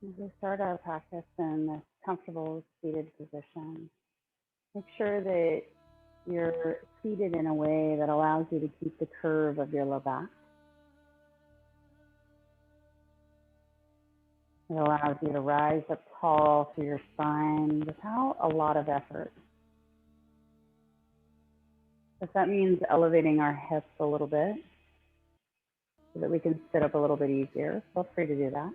As we start our practice in this comfortable seated position, make sure that you're seated in a way that allows you to keep the curve of your low back. It allows you to rise up tall through your spine without a lot of effort. If that means elevating our hips a little bit so that we can sit up a little bit easier, feel free to do that.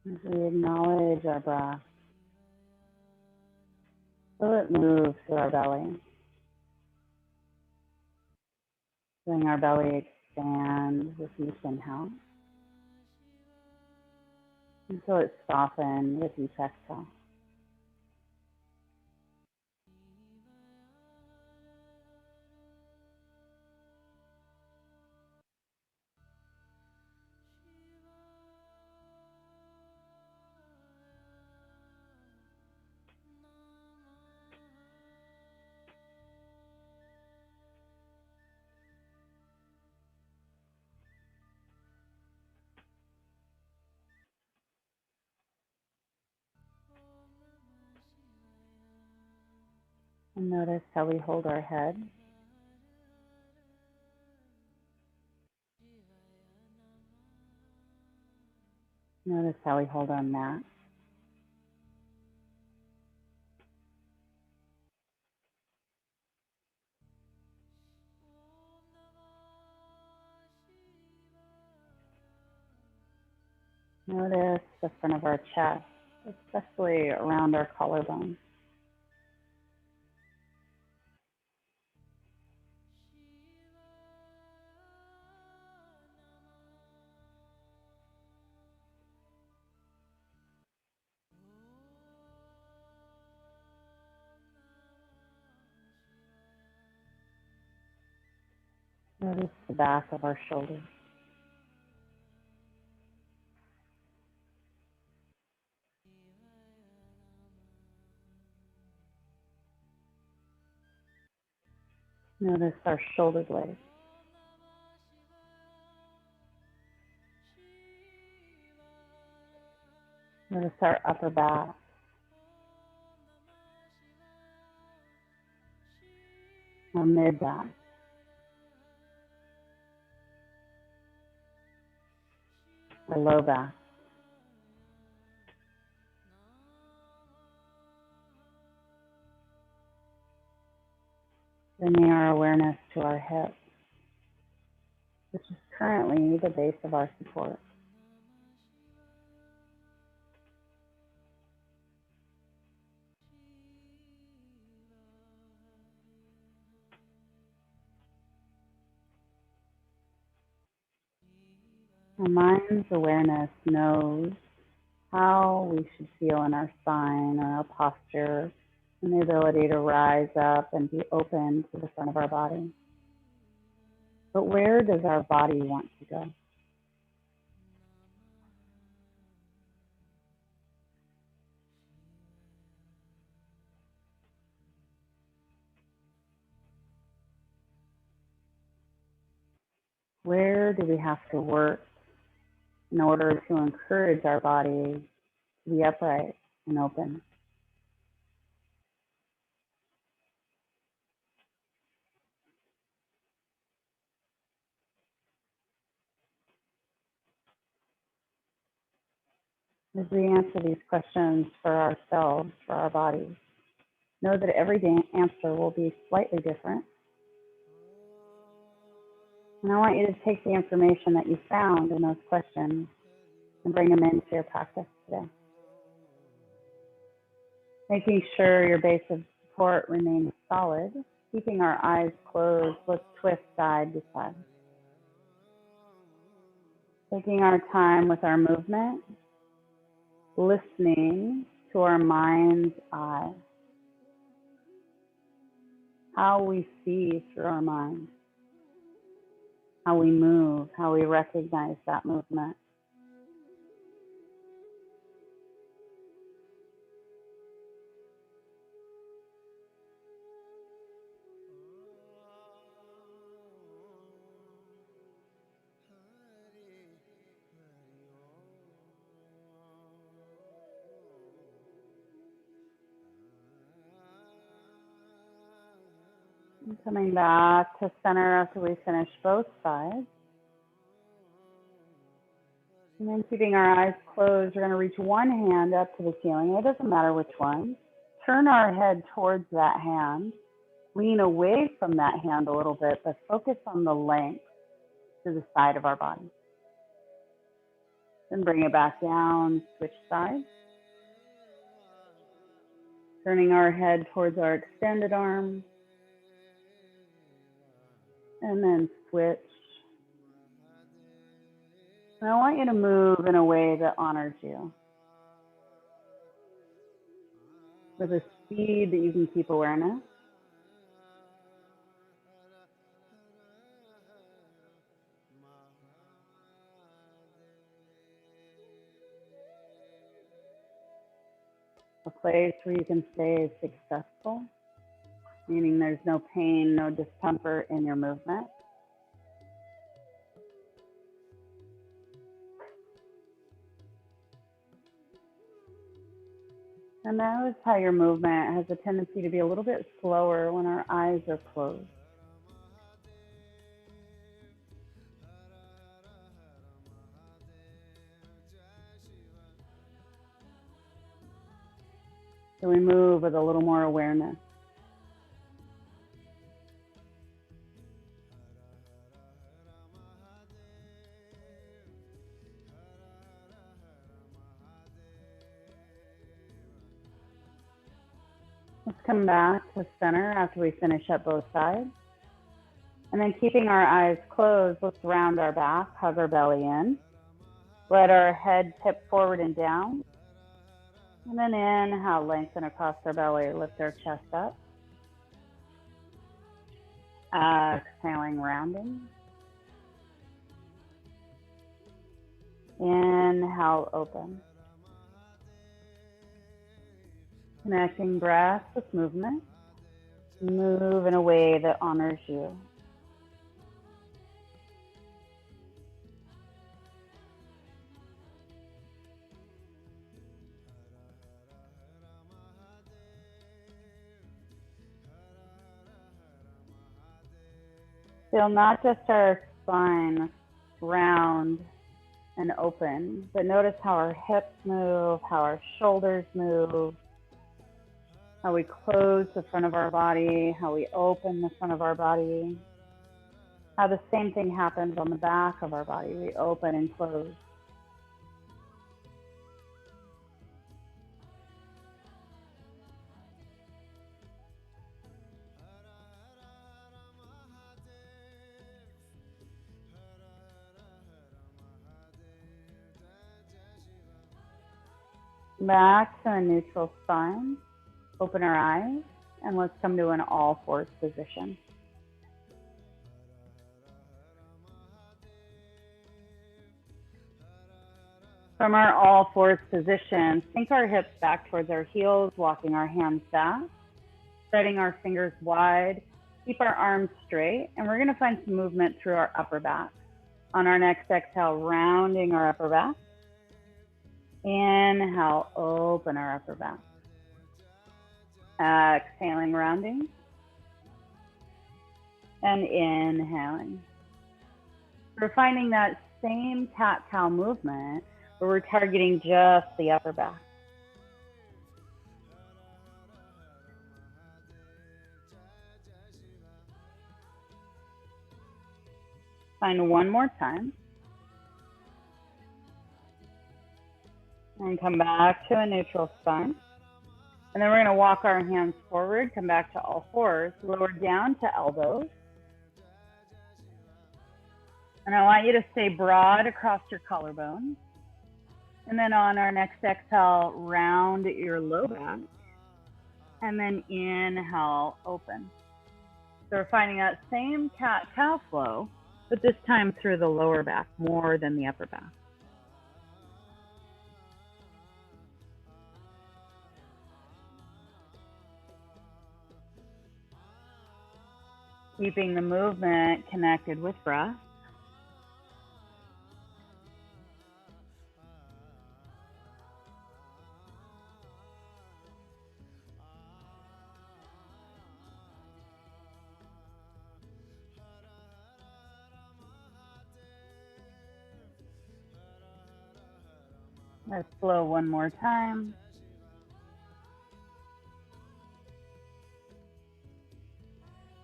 As we acknowledge our breath, feel it move through our belly. Feeling our belly expand with each inhale. And feel it soften with each exhale. And notice how we hold our head. Notice how we hold our mat. Notice the front of our chest, especially around our collarbone. Notice the back of our shoulders. Notice our shoulder blades. Notice our upper back. Our mid back. Our low back. Bringing our awareness to our hips, which is currently the base of our support. Our mind's awareness knows how we should feel in our spine or our posture and the ability to rise up and be open to the front of our body. But where does our body want to go? Where do we have to work in order to encourage our body to be upright and open? As we answer these questions for ourselves, for our bodies, know that every answer will be slightly different. And I want you to take the information that you found in those questions and bring them into your practice today. Making sure your base of support remains solid, keeping our eyes closed, let's twist side to side. Taking our time with our movement, listening to our mind's eye. how we see through our mind, how we move, how we recognize that movement. And coming back to center after we finish both sides. And then keeping our eyes closed, we're going to reach one hand up to the ceiling. It doesn't matter which one. Turn our head towards that hand. Lean away from that hand a little bit, but focus on the length to the side of our body. Then bring it back down, switch sides. Turning our head towards our extended arm. And then switch. And I want you to move in a way that honors you, with a speed that you can keep awareness. A place where you can stay successful, meaning there's no pain, no discomfort in your movement. And notice how your movement has a tendency to be a little bit slower when our eyes are closed. So we move with a little more awareness. Let's come back to center after we finish up both sides. And then keeping our eyes closed, let's round our back, hug our belly in. Let our head tip forward and down. And then inhale, lengthen across our belly, lift our chest up. Exhaling, rounding. Inhale, open. Connecting breath with movement. Move in a way that honors you. Feel not just our spine round and open, but notice how our hips move, how our shoulders move, how we close the front of our body, how we open the front of our body, how the same thing happens on the back of our body. We open and close. Back to a neutral spine. Open our eyes and let's come to an all fours position. From our all fours position, sink our hips back towards our heels, walking our hands back, spreading our fingers wide, keep our arms straight, and we're going to find some movement through our upper back. On our next exhale, rounding our upper back. Inhale, open our upper back. Exhaling, rounding. And inhaling. We're finding that same cat-cow movement where we're targeting just the upper back. Find one more time. And come back to a neutral spine. And then we're going to walk our hands forward, come back to all fours, lower down to elbows. And I want you to stay broad across your collarbone. And then on our next exhale, round your low back. And then inhale, open. So we're finding that same cat-cow flow, but this time through the lower back more than the upper back. Keeping the movement connected with breath. Let's flow one more time.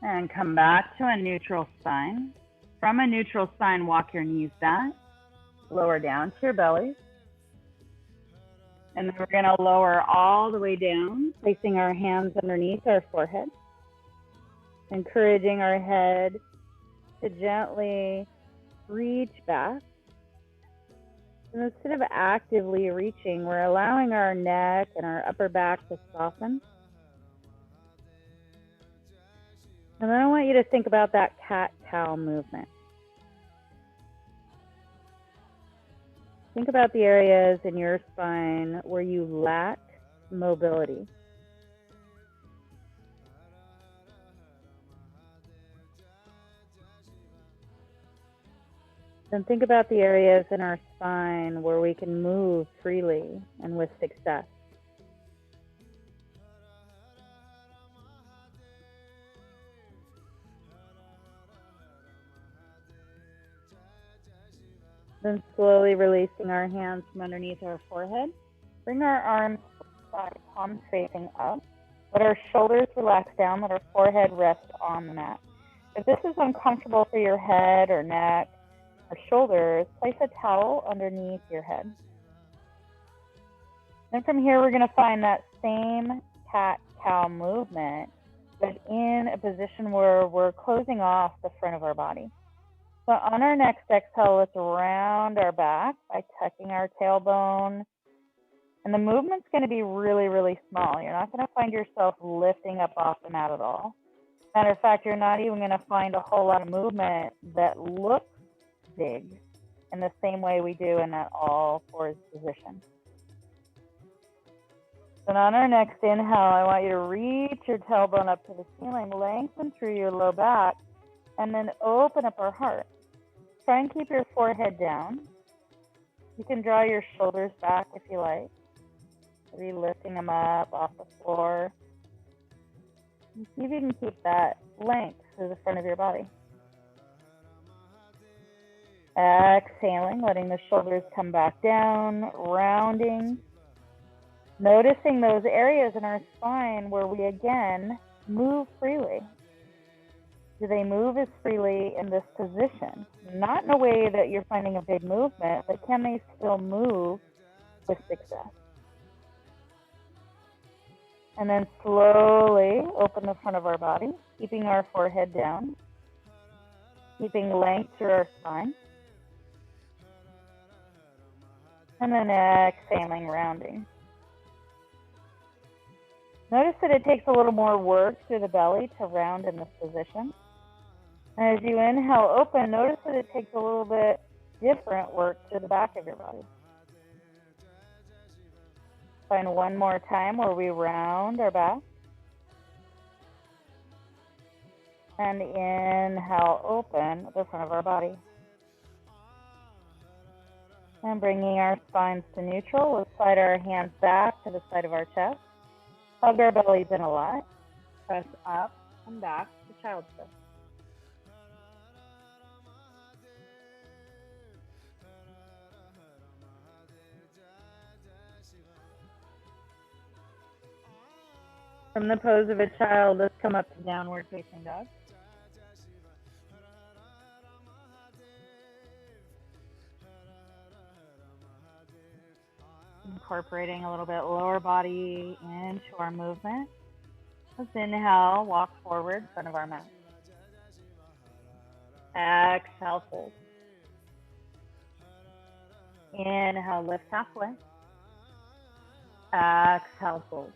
And come back to a neutral spine. From a neutral spine, walk your knees back, lower down to your belly. And then we're going to lower all the way down, placing our hands underneath our forehead, encouraging our head to gently reach back. And instead of actively reaching, we're allowing our neck and our upper back to soften. And then I want you to think about that cat-cow movement. Think about the areas in your spine where you lack mobility. Then think about the areas in our spine where we can move freely and with success. Then slowly releasing our hands from underneath our forehead. Bring our arms side, palms facing up. Let our shoulders relax down. Let our forehead rest on the mat. If this is uncomfortable for your head or neck or shoulders, place a towel underneath your head. Then from here, we're going to find that same cat-cow movement, but in a position where we're closing off the front of our body. So on our next exhale, let's round our back by tucking our tailbone. And the movement's going to be really, really small. You're not going to find yourself lifting up off the mat at all. Matter of fact, you're not even going to find a whole lot of movement that looks big in the same way we do in that all fours position. Then on our next inhale, I want you to reach your tailbone up to the ceiling, lengthen through your low back, and then open up our heart. Try and keep your forehead down. You can draw your shoulders back if you like. Maybe lifting them up off the floor. And see if you can keep that length through the front of your body. Exhaling, letting the shoulders come back down, rounding. Noticing those areas in our spine where we again move freely. Do they move as freely in this position? Not in a way that you're finding a big movement, but can they still move with success? And then slowly open the front of our body, keeping our forehead down, keeping length through our spine. And then exhaling, rounding. Notice that it takes a little more work through the belly to round in this position. And as you inhale open, notice that it takes a little bit different work through the back of your body. Find one more time where we round our back. And inhale open the front of our body. And bringing our spines to neutral, we'll slide our hands back to the side of our chest. Hug our bellies in a lot. Press up and back to child's pose. From the pose of a child, let's come up to downward facing dog. Incorporating a little bit lower body into our movement. Let's inhale, walk forward in front of our mat. Exhale, fold. Inhale, lift halfway. Exhale, fold.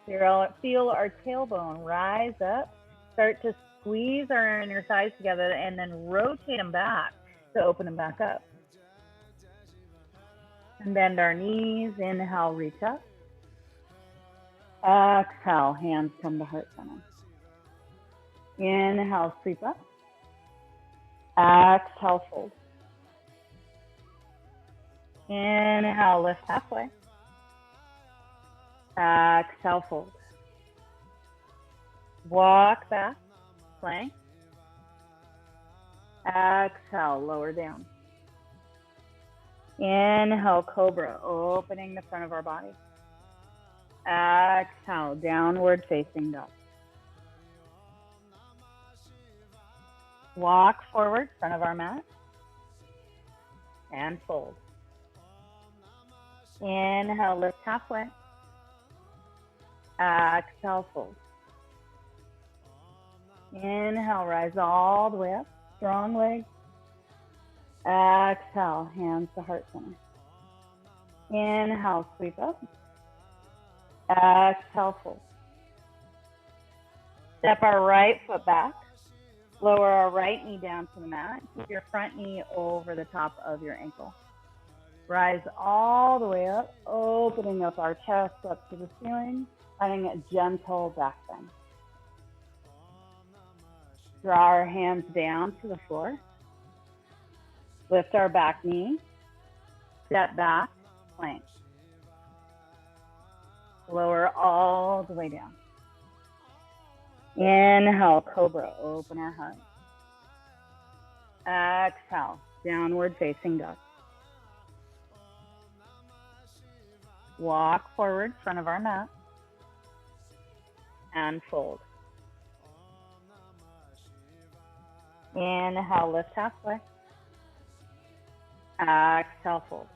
Feel our tailbone rise up. Start to squeeze our inner thighs together and then rotate them back to open them back up. And bend our knees. Inhale, reach up. Exhale, hands come to heart center. Inhale, sweep up. Exhale, fold. Inhale, lift halfway. Exhale, fold. Walk back, plank. Exhale, lower down. Inhale, cobra, opening the front of our body. Exhale, downward facing dog. Walk forward, front of our mat. And fold. Inhale, lift halfway. Exhale, fold. Inhale, rise all the way up. Strong legs. Exhale, hands to heart center. Inhale, sweep up. Exhale, fold. Step our right foot back. Lower our right knee down to the mat. Keep your front knee over the top of your ankle. Rise all the way up, opening up our chest up to the ceiling, finding a gentle back bend. Draw our hands down to the floor. Lift our back knee. Step back, plank. Lower all the way down. Inhale, cobra, open our heart. Exhale, downward facing dog. Walk forward, front of our mat. And fold. Inhale, lift halfway. Exhale, fold.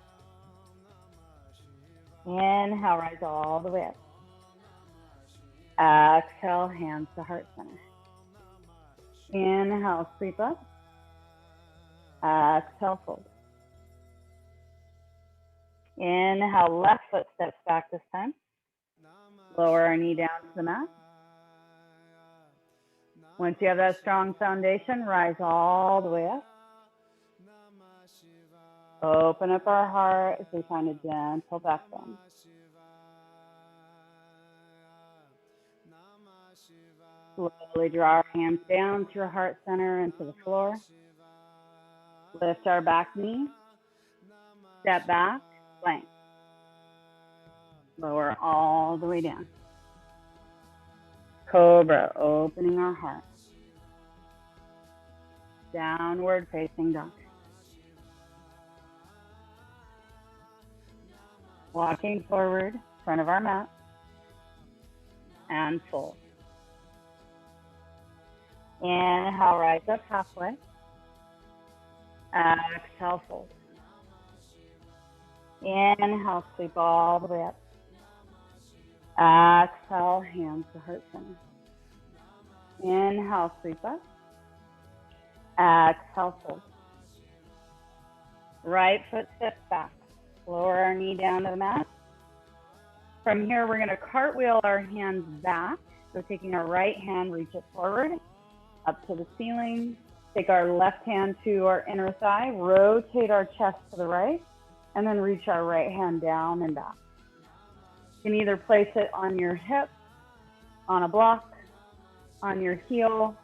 Inhale, rise all the way up. Exhale, hands to heart center. Inhale, sweep up. Exhale, fold. Inhale, left foot steps back this time. Lower our knee down to the mat. Once you have that strong foundation, rise all the way up. Open up our heart as we find a gentle back bend. Slowly draw our hands down to our heart center and to the floor. Lift our back knee. Step back, plank. Lower all the way down. Cobra, opening our heart. Downward facing dog. Walking forward, front of our mat. And fold. Inhale, rise up halfway. Exhale, fold. Inhale, sweep all the way up. Exhale, hands to heart center. Inhale, sweep up. Exhale, fold. Right foot steps back. Lower our knee down to the mat. From here, we're going to cartwheel our hands back. So taking our right hand, reach it forward, up to the ceiling. Take our left hand to our inner thigh, rotate our chest to the right, and then reach our right hand down and back. You can either place it on your hip, on a block, on your heel,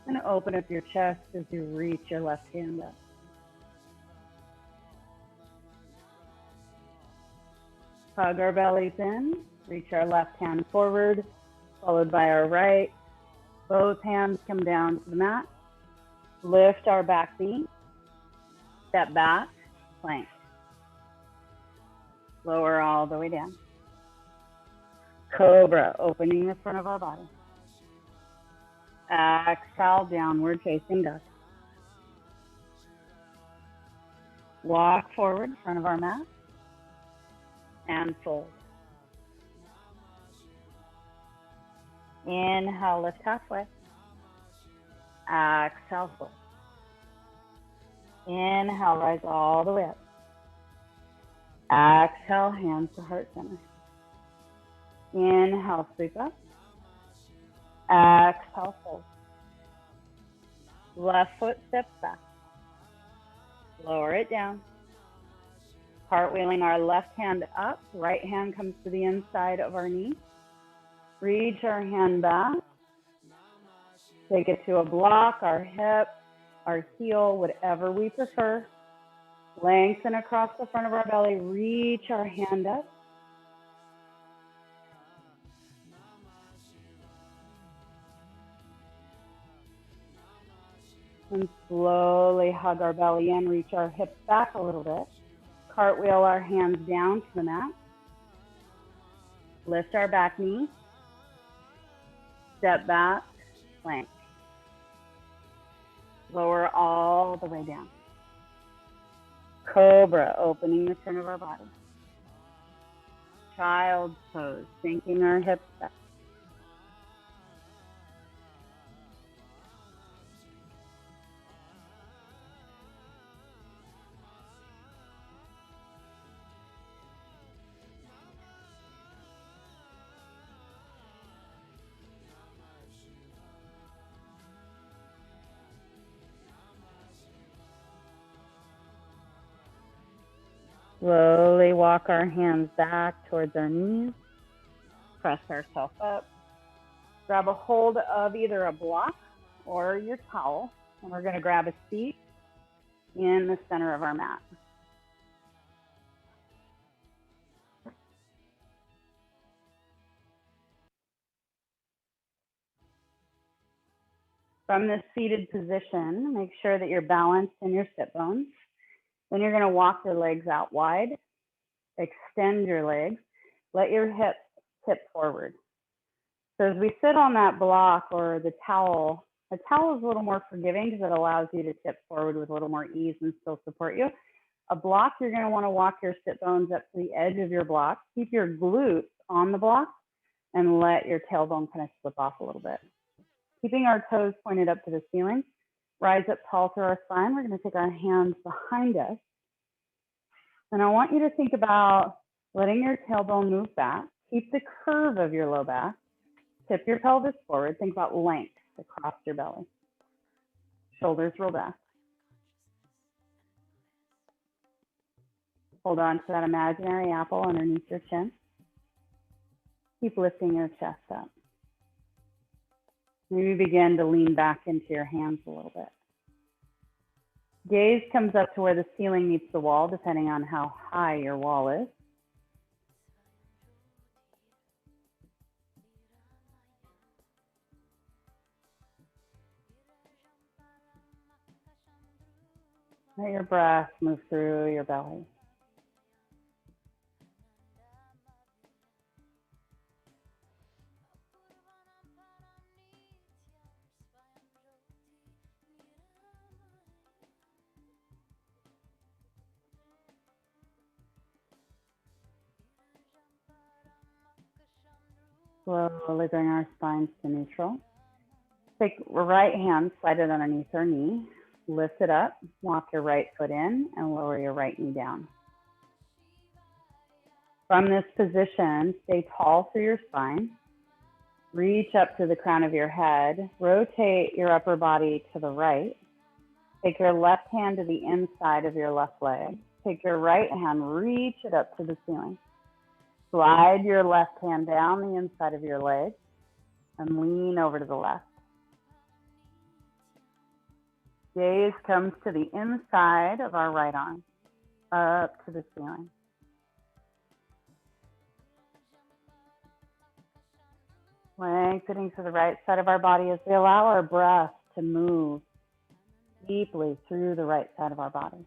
and open up your chest as you reach your left hand up. Hug our bellies in, reach our left hand forward, followed by our right. Both hands come down to the mat. Lift our back knee. Step back, plank. Lower all the way down. Cobra, opening the front of our body. Exhale, downward facing dog. Walk forward, front of our mat. And fold. Inhale, lift halfway. Exhale, fold. Inhale, rise all the way up. Exhale, hands to heart center. Inhale, sweep up. Exhale, fold. Left foot steps back. Lower it down. Cartwheeling our left hand up. Right hand comes to the inside of our knee. Reach our hand back. Take it to a block, our hip, our heel, whatever we prefer. Lengthen across the front of our belly. Reach our hand up. And slowly hug our belly in. Reach our hips back a little bit. Cartwheel our hands down to the mat. Lift our back knee. Step back, plank. Lower all the way down. Cobra, opening the front of our body. Child's pose, sinking our hips back. Slowly walk our hands back towards our knees. Press ourselves up. Grab a hold of either a block or your towel. And we're going to grab a seat in the center of our mat. From this seated position, make sure that you're balanced in your sit bones. Then you're going to walk your legs out wide. Extend your legs. Let your hips tip forward. So as we sit on that block or the towel is a little more forgiving because it allows you to tip forward with a little more ease and still support you. A block, you're going to want to walk your sit bones up to the edge of your block. Keep your glutes on the block and let your tailbone kind of slip off a little bit. Keeping our toes pointed up to the ceiling. Rise up tall through our spine. We're going to take our hands behind us. And I want you to think about letting your tailbone move back. Keep the curve of your low back. Tip your pelvis forward. Think about length across your belly. Shoulders roll back. Hold on to that imaginary apple underneath your chin. Keep lifting your chest up. Maybe begin to lean back into your hands a little bit. Gaze comes up to where the ceiling meets the wall, depending on how high your wall is. Let your breath move through your belly. Slowly bring our spines to neutral. Take your right hand, slide it underneath our knee. Lift it up, walk your right foot in, and lower your right knee down. From this position, stay tall through your spine. Reach up to the crown of your head. Rotate your upper body to the right. Take your left hand to the inside of your left leg. Take your right hand, reach it up to the ceiling. Slide your left hand down the inside of your leg and lean over to the left. Gaze comes to the inside of our right arm, up to the ceiling. Lengthening to the right side of our body as we allow our breath to move deeply through the right side of our body.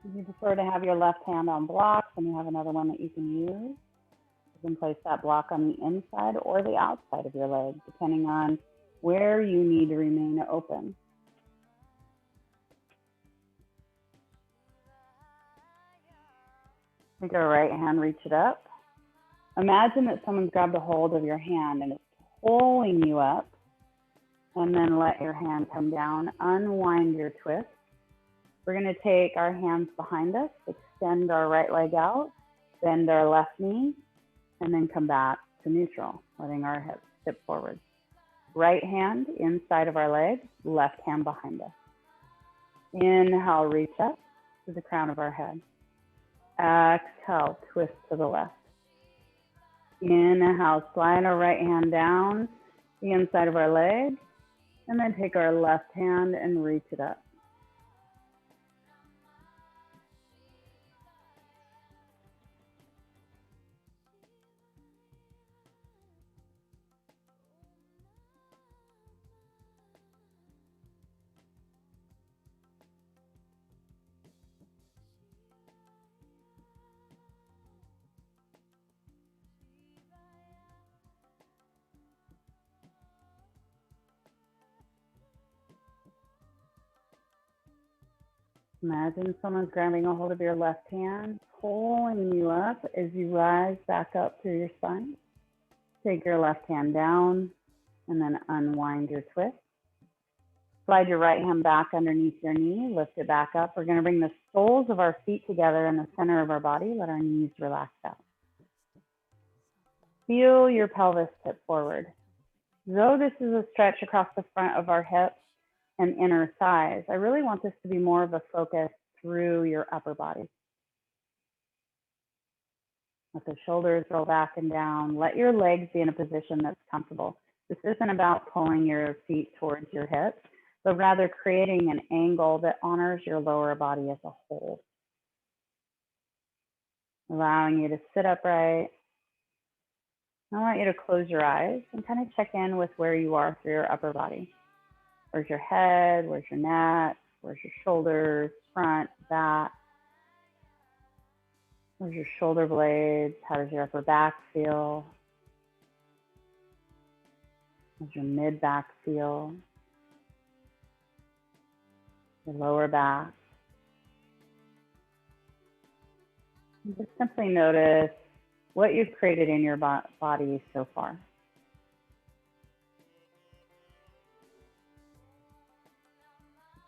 If you prefer to have your left hand on blocks and you have another one that you can use, you can place that block on the inside or the outside of your leg, depending on where you need to remain open. Take our right hand, reach it up. Imagine that someone's grabbed a hold of your hand and it's pulling you up, and then let your hand come down. Unwind your twist. We're going to take our hands behind us, extend our right leg out, bend our left knee, and then come back to neutral, letting our hips tip forward. Right hand inside of our leg, left hand behind us. Inhale, reach up to the crown of our head. Exhale, twist to the left. Inhale, slide our right hand down the inside of our leg, and then take our left hand and reach it up. Imagine someone's grabbing a hold of your left hand, pulling you up as you rise back up through your spine. Take your left hand down and then unwind your twist. Slide your right hand back underneath your knee, lift it back up. We're going to bring the soles of our feet together in the center of our body. Let our knees relax out. Feel your pelvis tip forward. Though this is a stretch across the front of our hips and inner thighs, I really want this to be more of a focus through your upper body. Let the shoulders roll back and down. Let your legs be in a position that's comfortable. This isn't about pulling your feet towards your hips, but rather creating an angle that honors your lower body as a whole. Allowing you to sit upright. I want you to close your eyes and kind of check in with where you are through your upper body. Where's your head? Where's your neck? Where's your shoulders, front, back? Where's your shoulder blades? How does your upper back feel? How's your mid back feel? Your lower back. And just simply notice what you've created in your body so far.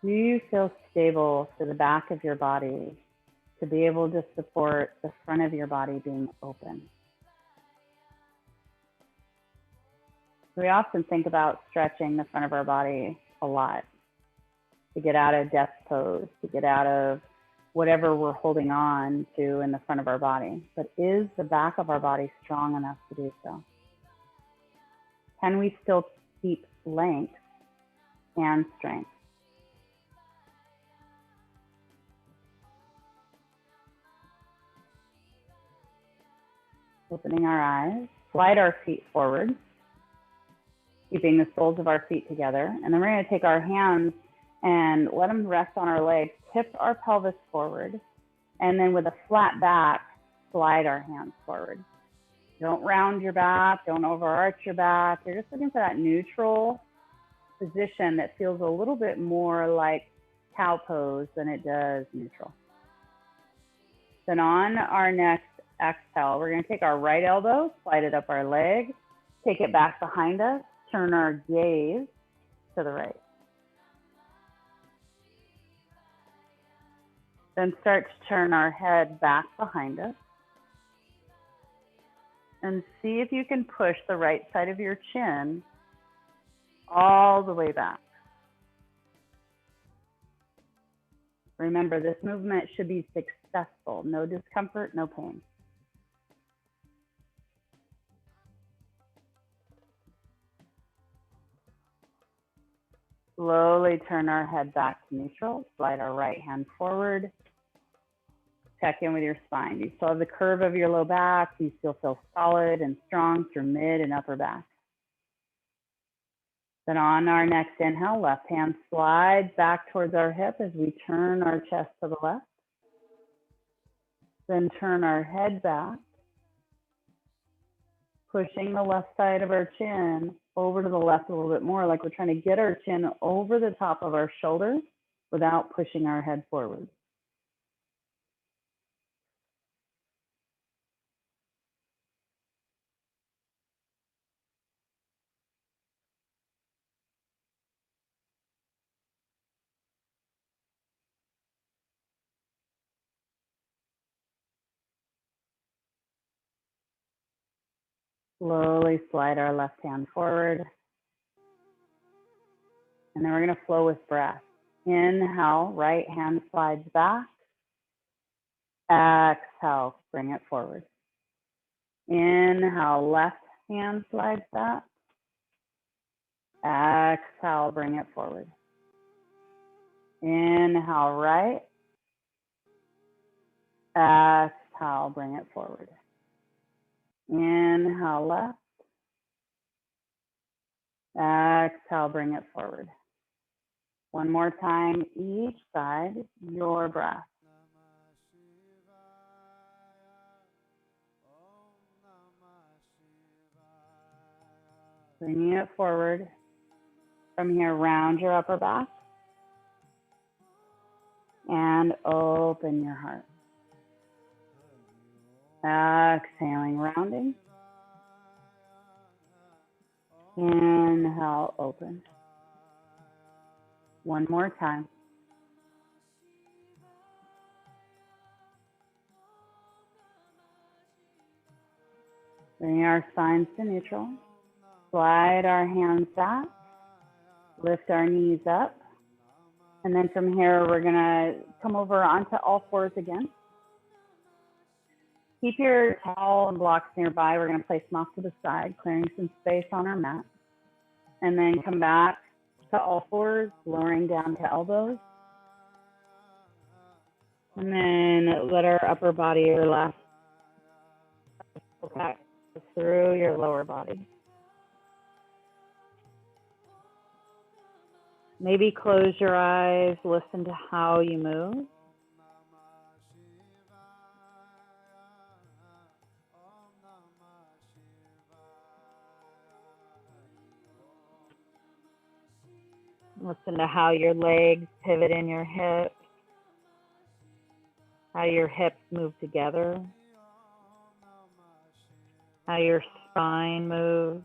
Do you feel stable to the back of your body to be able to support the front of your body being open? We often think about stretching the front of our body a lot to get out of death pose, to get out of whatever we're holding on to in the front of our body. But is the back of our body strong enough to do so? Can we still keep length and strength? Opening our eyes, slide our feet forward, keeping the soles of our feet together. And then we're going to take our hands and let them rest on our legs, tip our pelvis forward, and then with a flat back, slide our hands forward. Don't round your back, don't overarch your back. You're just looking for that neutral position that feels a little bit more like cow pose than it does neutral. Then on our next exhale, we're going to take our right elbow, slide it up our leg, take it back behind us, turn our gaze to the right. Then start to turn our head back behind us. And see if you can push the right side of your chin all the way back. Remember, this movement should be successful. No discomfort, no pain. Slowly turn our head back to neutral. Slide our right hand forward. Check in with your spine. Do you still have the curve of your low back? Do you still feel solid and strong through mid and upper back? Then on our next inhale, left hand slides back towards our hip as we turn our chest to the left. Then turn our head back, pushing the left side of our chin over to the left a little bit more, like we're trying to get our chin over the top of our shoulders without pushing our head forward. Slowly slide our left hand forward. And then we're going to flow with breath. Inhale, right hand slides back. Exhale, bring it forward. Inhale, left hand slides back. Exhale, bring it forward. Inhale, right. Exhale, bring it forward. Inhale, left. Exhale, bring it forward. One more time, each side, your breath. Bringing it forward. From here, round your upper back. And open your heart. Exhaling, rounding. Inhale, open. One more time. Bring our spines to neutral. Slide our hands back. Lift our knees up. And then from here, we're going to come over onto all fours again. Keep your towel and blocks nearby. We're going to place them off to the side, clearing some space on our mat. And then come back to all fours, lowering down to elbows. And then let our upper body relax back through your lower body. Maybe close your eyes, listen to how you move. Listen to how your legs pivot in your hips, how your hips move together, how your spine moves.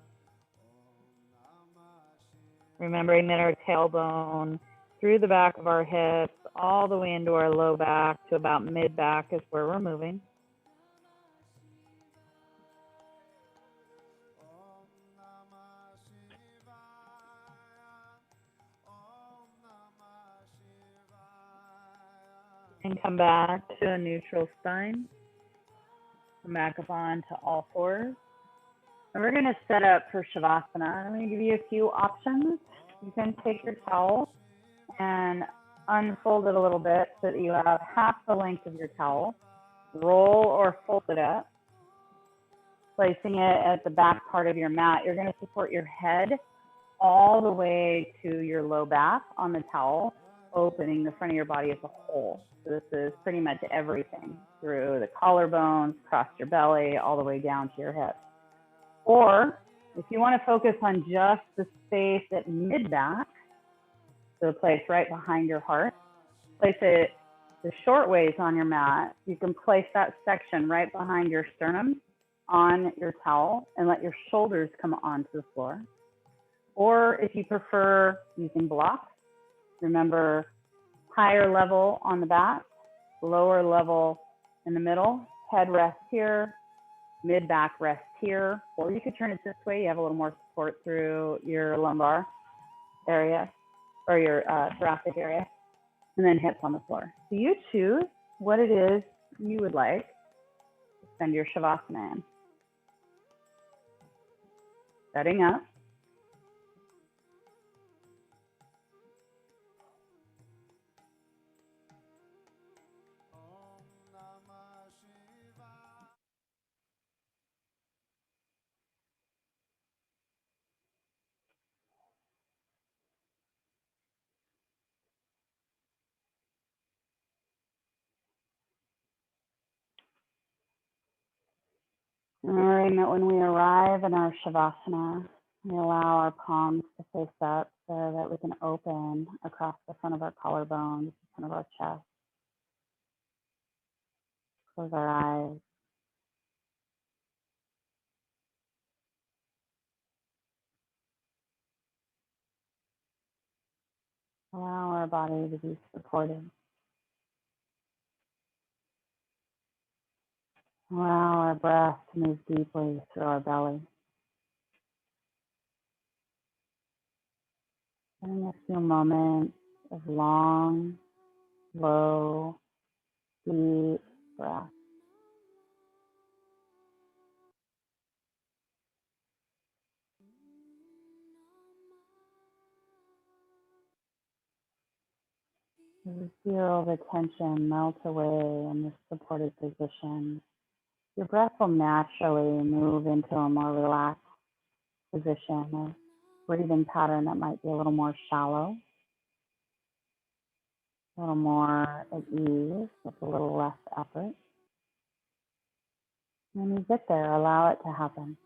Remembering that our tailbone through the back of our hips, all the way into our low back to about mid-back is where we're moving. And come back to a neutral spine. Come back up on to all fours. And we're going to set up for Shavasana. I'm going to give you a few options. You can take your towel and unfold it a little bit so that you have half the length of your towel. Roll or fold it up. Placing it at the back part of your mat, you're going to support your head all the way to your low back on the towel, opening the front of your body as a whole. So this is pretty much everything through the collarbones, across your belly, all the way down to your hips. Or if you want to focus on just the space at mid-back, so the place right behind your heart, place it the short ways on your mat. You can place that section right behind your sternum on your towel and let your shoulders come onto the floor. Or if you prefer using blocks, remember higher level on the back, lower level in the middle, head rests here, mid-back rests here, or you could turn it this way. You have a little more support through your lumbar area or your thoracic area, and then hips on the floor. So you choose what it is you would like to spend your Shavasana in. Setting up. Remembering that when we arrive in our Shavasana, we allow our palms to face up so that we can open across the front of our collarbones, the front of our chest. Close our eyes. Allow our body to be supported. Allow our breath to move deeply through our belly. Having a few moments of long, slow, deep breath. As you feel the tension melt away in this supported position, your breath will naturally move into a more relaxed position, a breathing pattern that might be a little more shallow, a little more at ease, with a little less effort. When you get there, allow it to happen.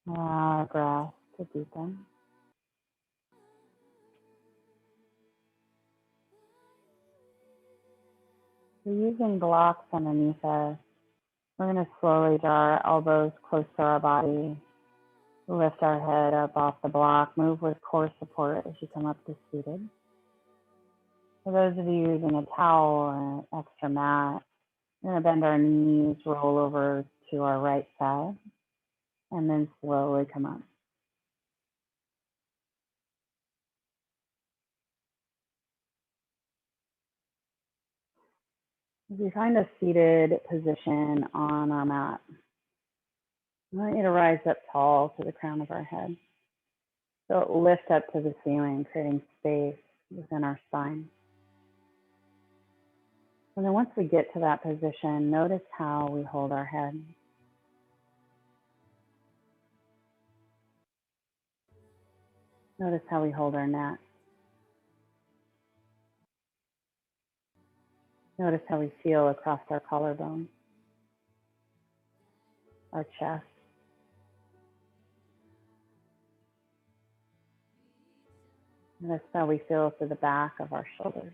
Allow our breath to deepen. We're using blocks underneath us. We're going to slowly draw our elbows close to our body. Lift our head up off the block. Move with core support as you come up to seated. For those of you using a towel or an extra mat, we're going to bend our knees, roll over to our right side, and then slowly come up. As we find a seated position on our mat, I want you to rise up tall to the crown of our head. So lift up to the ceiling, creating space within our spine. And then once we get to that position, notice how we hold our head. Notice how we hold our neck. Notice how we feel across our collarbone, our chest. Notice how we feel through the back of our shoulders,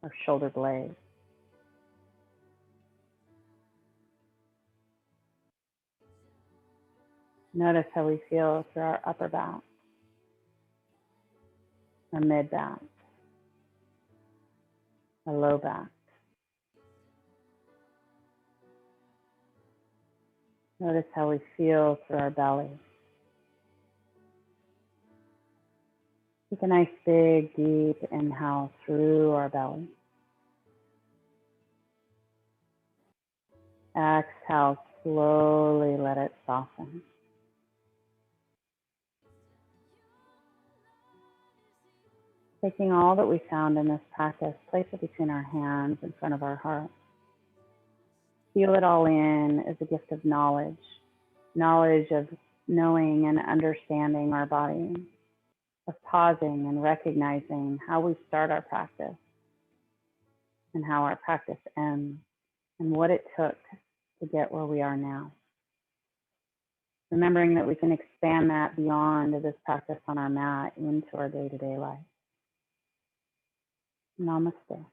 our shoulder blades. Notice how we feel through our upper back, our mid back, our low back. Notice how we feel through our belly. Take a nice big deep inhale through our belly. Exhale, slowly let it soften. Taking all that we found in this practice, place it between our hands in front of our heart. Feel it all in as a gift of knowledge, knowledge of knowing and understanding our body, of pausing and recognizing how we start our practice and how our practice ends and what it took to get where we are now. Remembering that we can expand that beyond this practice on our mat into our day-to-day life. Namaste.